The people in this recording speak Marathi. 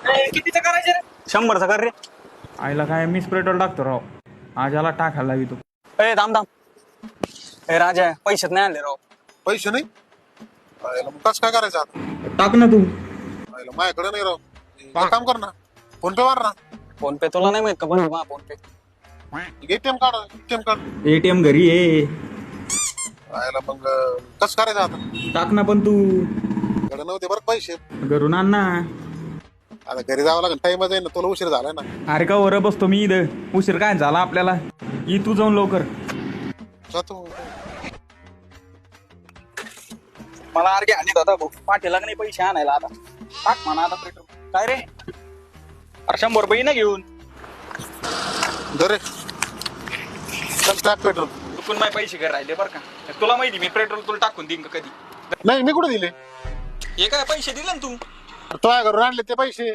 कितीचं करायचं रे? 100चा कर रे. आईला काय मिस पेट्रोल टाकतो राव. आजाला टाकायला लावी तू. ए थांब थांब. ए राजा पैसेच नाही आणले राव. पैसे नाही मग कसं काय करायचं आता? टाक ना तू. माझ्याकडे नाही राव. एक काम कर ना, फोन पे मार ना. फोन पे तुला नाही माहित का? बंद मा फोन पे. एटीएम कार्ड एटीएम घरी ये. मग कसं करायचं आता? टाक ना पण तू. कडे नव्हते बरं पैसे. घरून आण ना. आता घरी जावं लागेल, टाइम आहे ना, तुला उशीर झालाय ना. अरे का वर बसतो मी इथं. उशीर काय झाला आपल्याला. ये तू जाऊन लवकर. जातो. मला अर्घे आणत होता भाऊ. पाठीला नाही पैसे आणायला आता. टाक म्हणा आता पेट्रोल. काय रे? अरे 100 रुपये ना घेऊन. दरे टाक पेट्रोल. चुकून माझे पैसे घर राहिले बरं का. तुला माहिती मी पेट्रोल तुला टाकून देईन का कधी? नाही, मी कुठे दिले? हे काय पैसे दिले ना तू? तो घरून आणले ते पैसे.